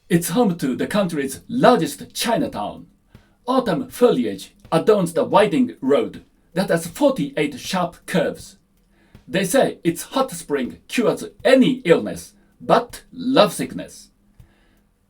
It's home to the country's largest Chinatown. Autumn foliage adorns the winding road that has 48 sharp curves. They say its hot spring cures any illness but lovesickness.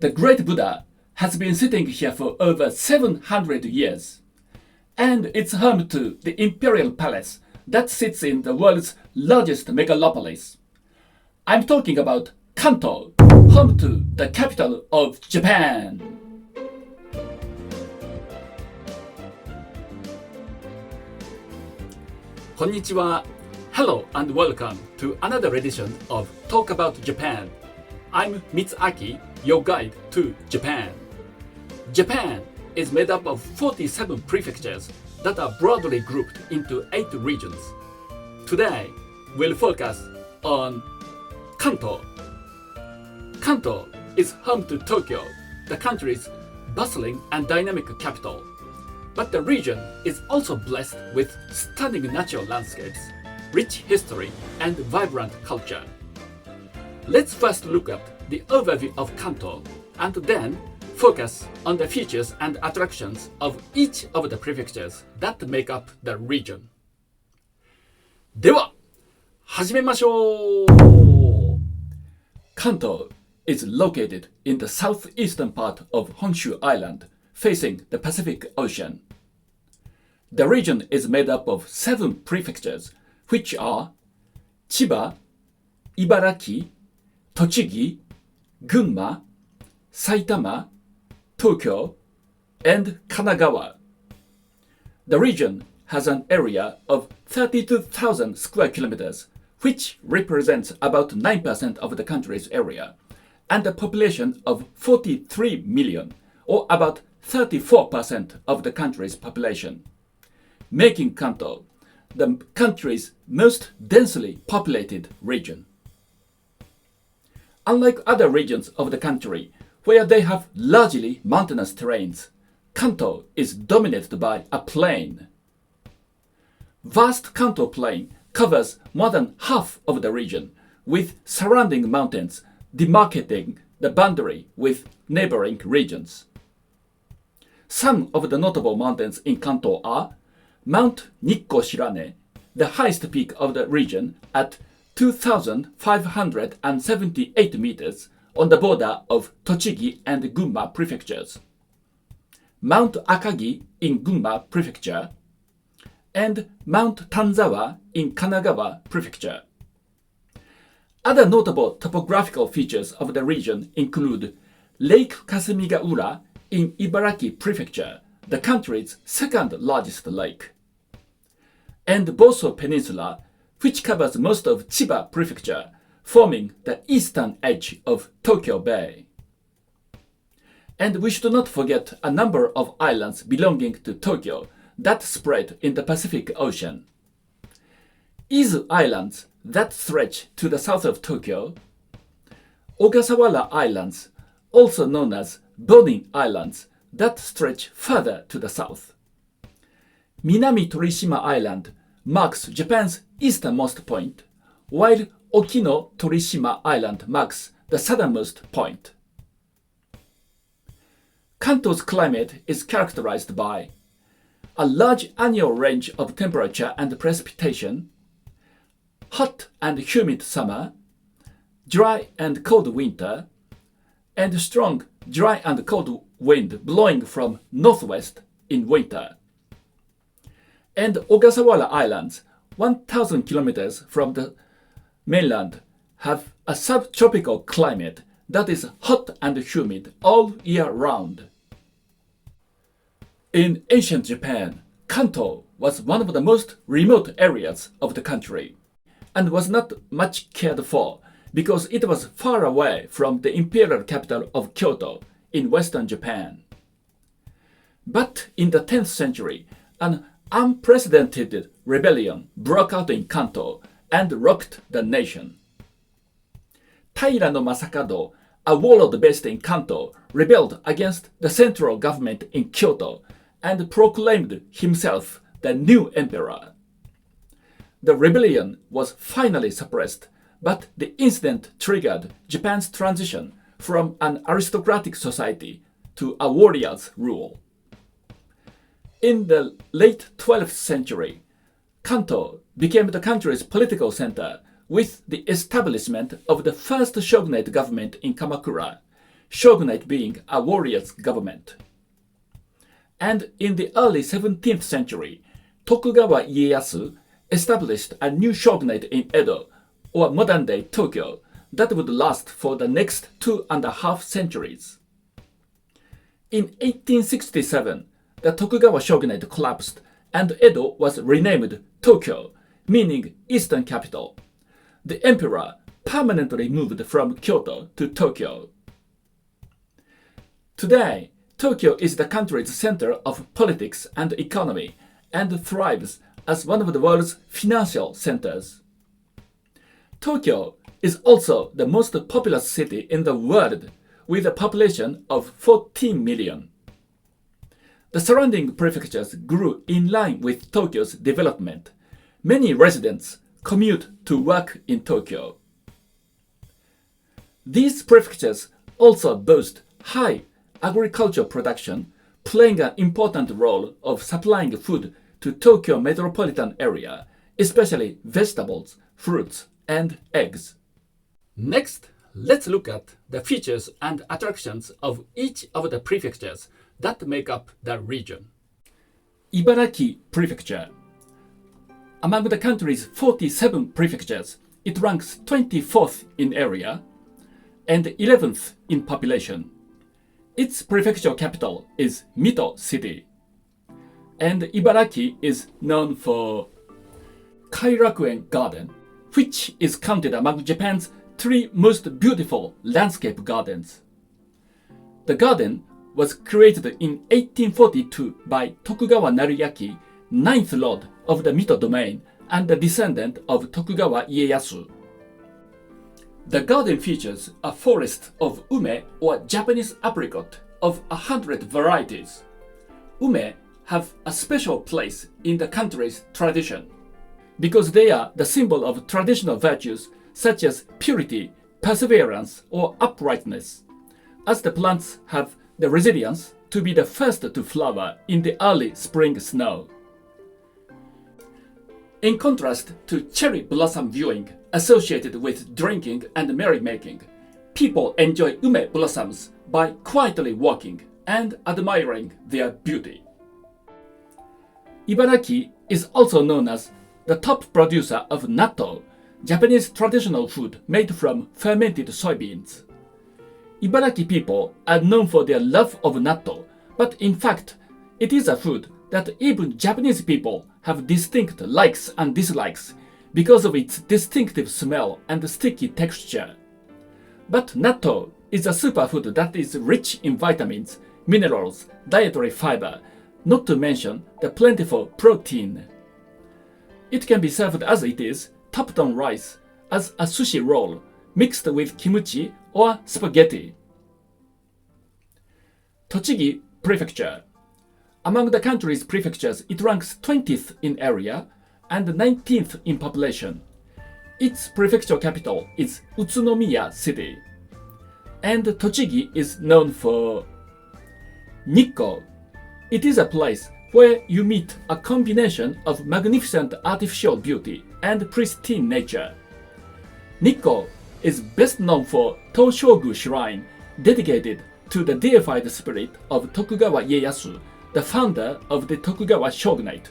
The great Buddha has been sitting here for over 700 years. And it's home to the imperial palace that sits in the world's largest megalopolis. I'm talking about Kanto, home to the capital of Japan. Konnichiwa. Hello and welcome to another edition of Talk About Japan. I'm Mitsuaki, your guide to Japan. Japan is made up of 47 prefectures that are broadly grouped into 8 regions. Today, we'll focus on Kanto. Kanto is home to Tokyo, the country's bustling and dynamic capital. But the region is also blessed with stunning natural landscapes, rich history, and vibrant culture. Let's first look at the overview of Kanto and then focus on the features and attractions of each of the prefectures that make up the region. では、始めましょう! Kanto is located in the southeastern part of Honshu Island, facing the Pacific Ocean. The region is made up of 7 prefectures, which are Chiba, Ibaraki, Tochigi, Gunma, Saitama, Tokyo, and Kanagawa. The region has an area of 32,000 square kilometers, which represents about 9% of the country's area, and a population of 43 million, or about 34% of the country's population, making Kanto the country's most densely populated region. Unlike other regions of the country, where they have largely mountainous terrains, Kanto is dominated by a plain. Vast Kanto Plain covers more than half of the region, with surrounding mountains demarcating the boundary with neighboring regions. Some of the notable mountains in Kanto are Mount Nikko-Shirane, the highest peak of the region at 2,578 meters on the border of Tochigi and Gunma prefectures, Mount Akagi in Gunma prefecture, and Mount Tanzawa in Kanagawa prefecture. Other notable topographical features of the region include Lake Kasumigaura in Ibaraki prefecture, the country's second largest lake, and Boso Peninsula, which covers most of Chiba prefecture, forming the eastern edge of Tokyo Bay. And we should not forget a number of islands belonging to Tokyo that spread in the Pacific Ocean. Izu Islands that stretch to the south of Tokyo, Ogasawara Islands, also known as Bonin Islands, that stretch further to the south. Minami Torishima Island marks Japan's easternmost point, while Okino Torishima Island marks the southernmost point. Kanto's climate is characterized by a large annual range of temperature and precipitation, hot and humid summer, dry and cold winter, and strong dry and cold wind blowing from northwest in winter. And Ogasawara Islands, 1,000 kilometers from the mainland, have a subtropical climate that is hot and humid all year round. In ancient Japan, Kanto was one of the most remote areas of the country, and was not much cared for because it was far away from the imperial capital of Kyoto in western Japan. But in the 10th century, an unprecedented rebellion broke out in Kanto and rocked the nation. Taira no Masakado, a warlord based in Kanto, rebelled against the central government in Kyoto and proclaimed himself the new emperor. The rebellion was finally suppressed, but the incident triggered Japan's transition from an aristocratic society to a warrior's rule. In the late 12th century, Kanto became the country's political center with the establishment of the first shogunate government in Kamakura, shogunate being a warrior's government. And in the early 17th century, Tokugawa Ieyasu established a new shogunate in Edo, or modern-day Tokyo, that would last for the next 2.5 centuries. In 1867, the Tokugawa shogunate collapsed and Edo was renamed Tokyo, meaning Eastern Capital. The emperor permanently moved from Kyoto to Tokyo. Today, Tokyo is the country's center of politics and economy and thrives as one of the world's financial centers. Tokyo is also the most populous city in the world with a population of 14 million. The surrounding prefectures grew in line with Tokyo's development. Many residents commute to work in Tokyo. These prefectures also boast high agricultural production, playing an important role of supplying food to Tokyo metropolitan area, especially vegetables, fruits, and eggs. Next, let's look at the features and attractions of each of the prefectures that make up the region. Ibaraki Prefecture. Among the country's 47 prefectures, it ranks 24th in area and 11th in population. Its prefectural capital is Mito City. And Ibaraki is known for Kairakuen Garden, which is counted among Japan's 3 most beautiful landscape gardens. The garden was created in 1842 by Tokugawa Naruyaki, 9th lord of the Mito domain and the descendant of Tokugawa Ieyasu. The garden features a forest of ume or Japanese apricot of 100 varieties. Ume have a special place in the country's tradition because they are the symbol of traditional virtues such as purity, perseverance, or uprightness, as the plants have the resilience to be the first to flower in the early spring snow. In contrast to cherry blossom viewing associated with drinking and merrymaking, people enjoy ume blossoms by quietly walking and admiring their beauty. Ibaraki is also known as the top producer of natto, Japanese traditional food made from fermented soybeans. Ibaraki people are known for their love of natto, but in fact, it is a food that even Japanese people have distinct likes and dislikes because of its distinctive smell and sticky texture. But natto is a superfood that is rich in vitamins, minerals, dietary fiber, not to mention the plentiful protein. It can be served as it is, topped on rice, as a sushi roll, mixed with kimchi or spaghetti. Tochigi Prefecture. Among the country's prefectures, it ranks 20th in area and 19th in population. Its prefectural capital is Utsunomiya City. And Tochigi is known for Nikko. It is a place where you meet a combination of magnificent artificial beauty and pristine nature. Nikko is best known for Toshogu Shrine, dedicated to the deified spirit of Tokugawa Ieyasu, the founder of the Tokugawa shogunate.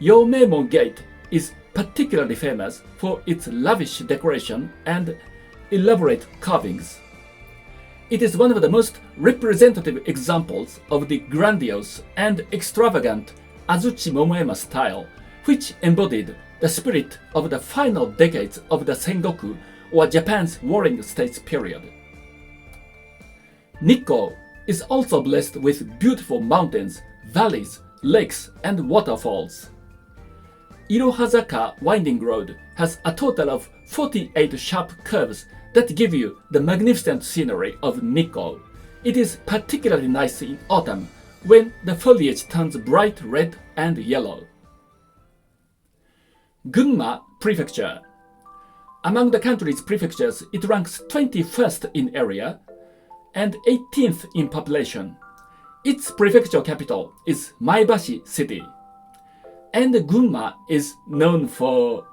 Yomeimon Gate is particularly famous for its lavish decoration and elaborate carvings. It is one of the most representative examples of the grandiose and extravagant Azuchi Momoema style, which embodied the spirit of the final decades of the Sengoku, or Japan's warring states period. Nikko is also blessed with beautiful mountains, valleys, lakes, and waterfalls. Irohazaka Winding Road has a total of 48 sharp curves that give you the magnificent scenery of Nikko. It is particularly nice in autumn when the foliage turns bright red and yellow. Gunma Prefecture. Among the country's prefectures, it ranks 21st in area and 18th in population. Its prefecture capital is Maebashi City. And Gunma is known for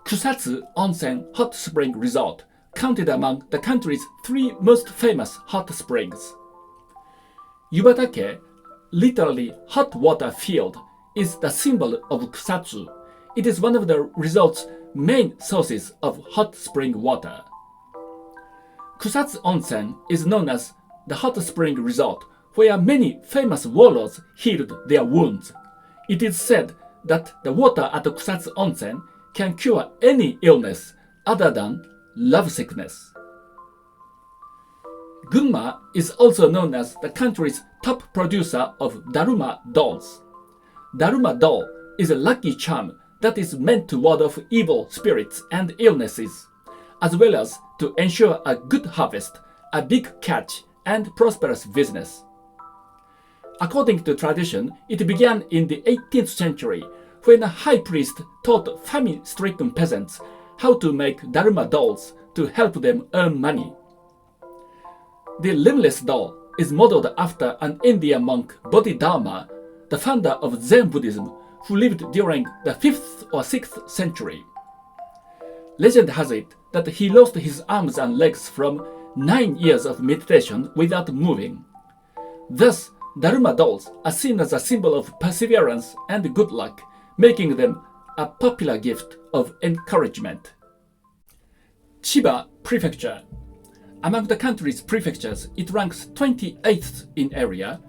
Kusatsu Onsen Hot Spring Resort, counted among the country's 3 most famous hot springs. Ibaraki, literally hot water field, is the symbol of Kusatsu. It is one of the resort's main sources of hot spring water. Kusatsu Onsen is known as the hot spring resort, where many famous warlords healed their wounds. It is said that the water at Kusatsu Onsen can cure any illness other than lovesickness. Gunma is also known as the country's top producer of Daruma dolls. Daruma doll is a lucky charm that is meant to ward off evil spirits and illnesses, as well as to ensure a good harvest, a big catch, and prosperous business. According to tradition, it began in the 18th century when a high priest taught famine-stricken peasants how to make Daruma dolls to help them earn money. The limbless doll is modeled after an Indian monk Bodhidharma, the founder of Zen Buddhism, who lived during the 5th or 6th century. Legend has it that he lost his arms and legs from 9 years of meditation without moving. Thus, Daruma dolls are seen as a symbol of perseverance and good luck, making them a popular gift of encouragement. Chiba Prefecture. Among the country's prefectures, it ranks 28th in area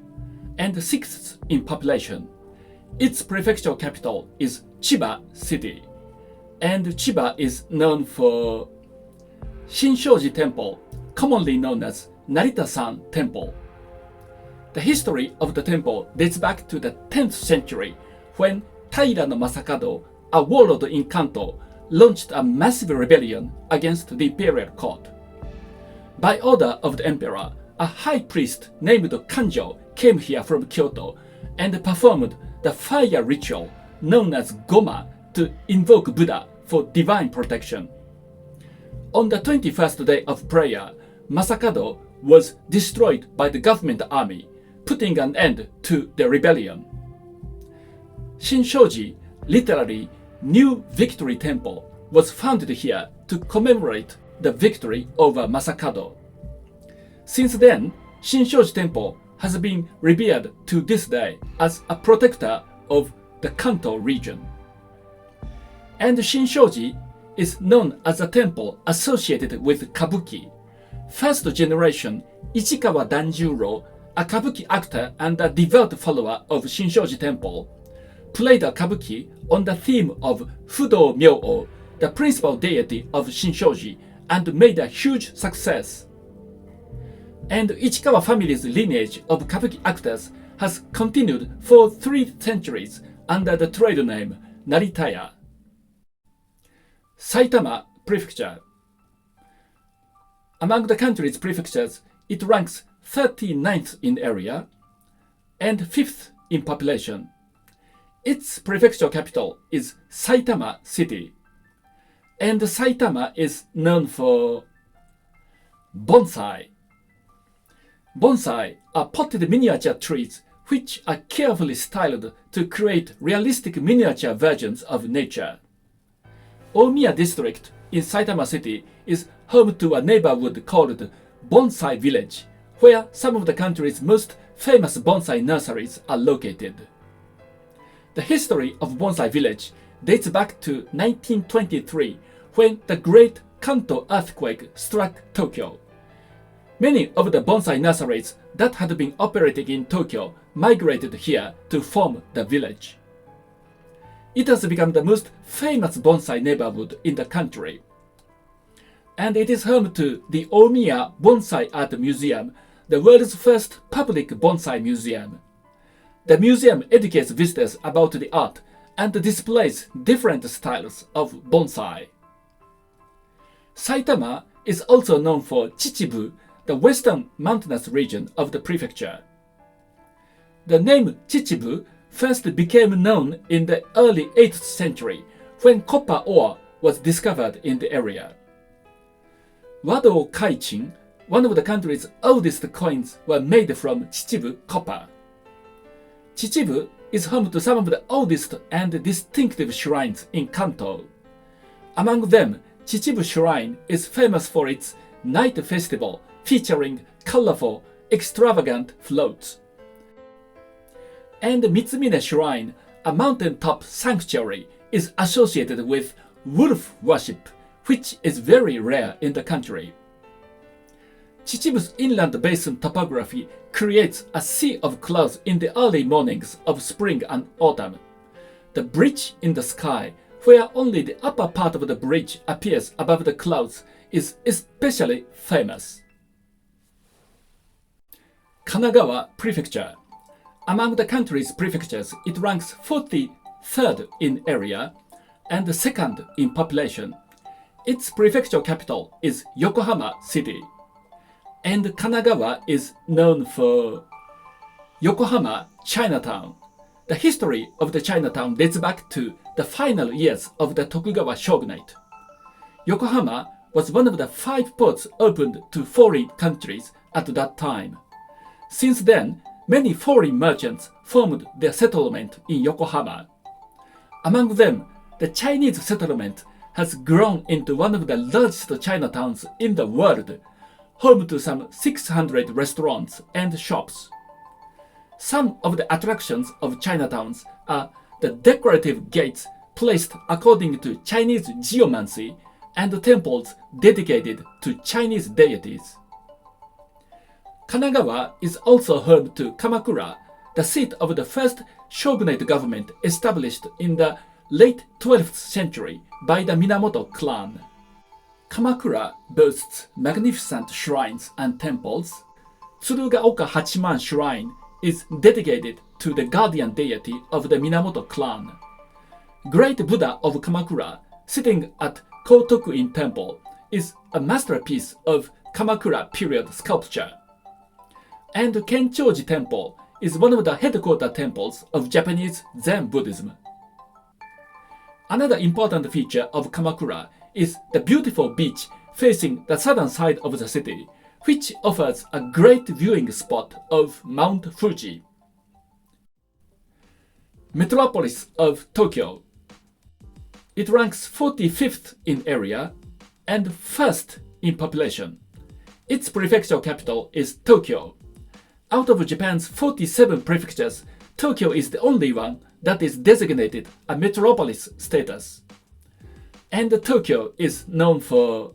and 6th in population. Its prefecture capital is Chiba City, and Chiba is known for Shinshoji Temple, commonly known as Narita-san Temple. The history of the temple dates back to the 10th century when Taira no Masakado, a warlord in Kanto, launched a massive rebellion against the imperial court. By order of the emperor, a high priest named Kanjo came here from Kyoto and performed the fire ritual known as Gunma to invoke Buddha for divine protection. On the 21st day of prayer, Masakado was destroyed by the government army, putting an end to the rebellion. Shinshoji, literally New Victory Temple, was founded here to commemorate the victory over Masakado. Since then, Shinshoji Temple has been revered to this day as a protector of the Kanto region. And Shinshoji is known as a temple associated with Kabuki. First generation Ichikawa Danjuro, a Kabuki actor and a devout follower of Shinshoji Temple, played a Kabuki on the theme of Fudo Myō, the principal deity of Shinshoji, and made a huge success. And Ichikawa family's lineage of Kabuki actors has continued for 3 centuries under the trade name Naritaya. Saitama Prefecture. Among the country's prefectures, it ranks 39th in area and 5th in population. Its prefecture capital is Saitama City, and Saitama is known for bonsai. Bonsai are potted miniature trees which are carefully styled to create realistic miniature versions of nature. Omiya district in Saitama City is home to a neighborhood called Bonsai Village, where some of the country's most famous bonsai nurseries are located. The history of Bonsai Village dates back to 1923, when the Great Kanto earthquake struck Tokyo. Many of the bonsai nurseries that had been operating in Tokyo migrated here to form the village. It has become the most famous bonsai neighborhood in the country. And it is home to the Omiya Bonsai Art Museum, the world's first public bonsai museum. The museum educates visitors about the art and displays different styles of bonsai. Saitama is also known for Chichibu, the western mountainous region of the prefecture. The name Chichibu first became known in the early 8th century when copper ore was discovered in the area. Wado Kaichin, one of the country's oldest coins, were made from Chichibu copper. Chichibu is home to some of the oldest and distinctive shrines in Kanto. Among them, Chichibu Shrine is famous for its night festival featuring colorful, extravagant floats. And Mitsumine Shrine, a mountaintop sanctuary, is associated with wolf worship, which is very rare in the country. Chichibu's inland basin topography creates a sea of clouds in the early mornings of spring and autumn. The bridge in the sky, where only the upper part of the bridge appears above the clouds, is especially famous. Kanagawa Prefecture. Among the country's prefectures, it ranks 43rd in area and second in population. Its prefecture capital is Yokohama City. And Kanagawa is known for Yokohama Chinatown. The history of the Chinatown dates back to the final years of the Tokugawa shogunate. Yokohama was one of the 5 ports opened to foreign countries at that time. Since then, many foreign merchants formed their settlement in Yokohama. Among them, the Chinese settlement has grown into one of the largest Chinatowns in the world, home to some 600 restaurants and shops. Some of the attractions of Chinatowns are the decorative gates placed according to Chinese geomancy and temples dedicated to Chinese deities. Kanagawa is also home to Kamakura, the seat of the first shogunate government established in the late 12th century by the Minamoto clan. Kamakura boasts magnificent shrines and temples. Tsurugaoka Hachiman Shrine is dedicated to the guardian deity of the Minamoto clan. Great Buddha of Kamakura, sitting at Kotoku-in Temple, is a masterpiece of Kamakura period sculpture. And Kenchoji Temple is one of the headquarter temples of Japanese Zen Buddhism. Another important feature of Kamakura is the beautiful beach facing the southern side of the city, which offers a great viewing spot of Mount Fuji. Metropolis of Tokyo. It ranks 45th in area and 1st in population. Its prefecture capital is Tokyo. Out of Japan's 47 prefectures, Tokyo is the only one that is designated a metropolis status. And Tokyo is known for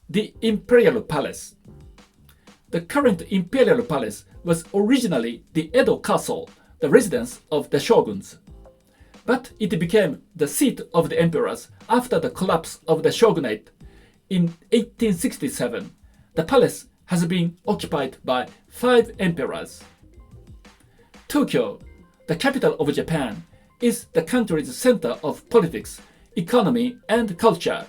the Imperial Palace. The current Imperial Palace was originally the Edo Castle, the residence of the shoguns. But it became the seat of the emperors after the collapse of the shogunate in 1867. The palace has been occupied by 5 emperors. Tokyo, the capital of Japan, is the country's center of politics, economy, and culture.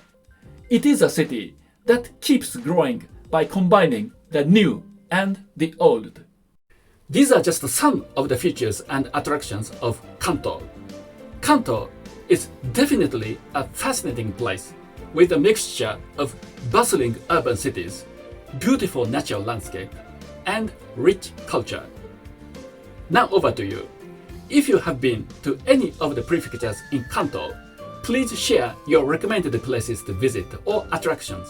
It is a city that keeps growing by combining the new and the old. These are just some of the features and attractions of Kanto. Kanto is definitely a fascinating place with a mixture of bustling urban cities, beautiful natural landscape, and rich culture. Now over to you. If you have been to any of the prefectures in Kanto, please share your recommended places to visit or attractions.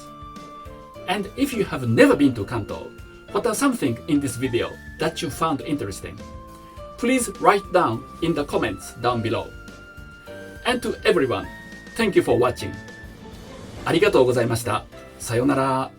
And if you have never been to Kanto, what are something in this video that you found interesting? Please write down in the comments down below. And to everyone, thank you for watching. ありがとうございました。さようなら。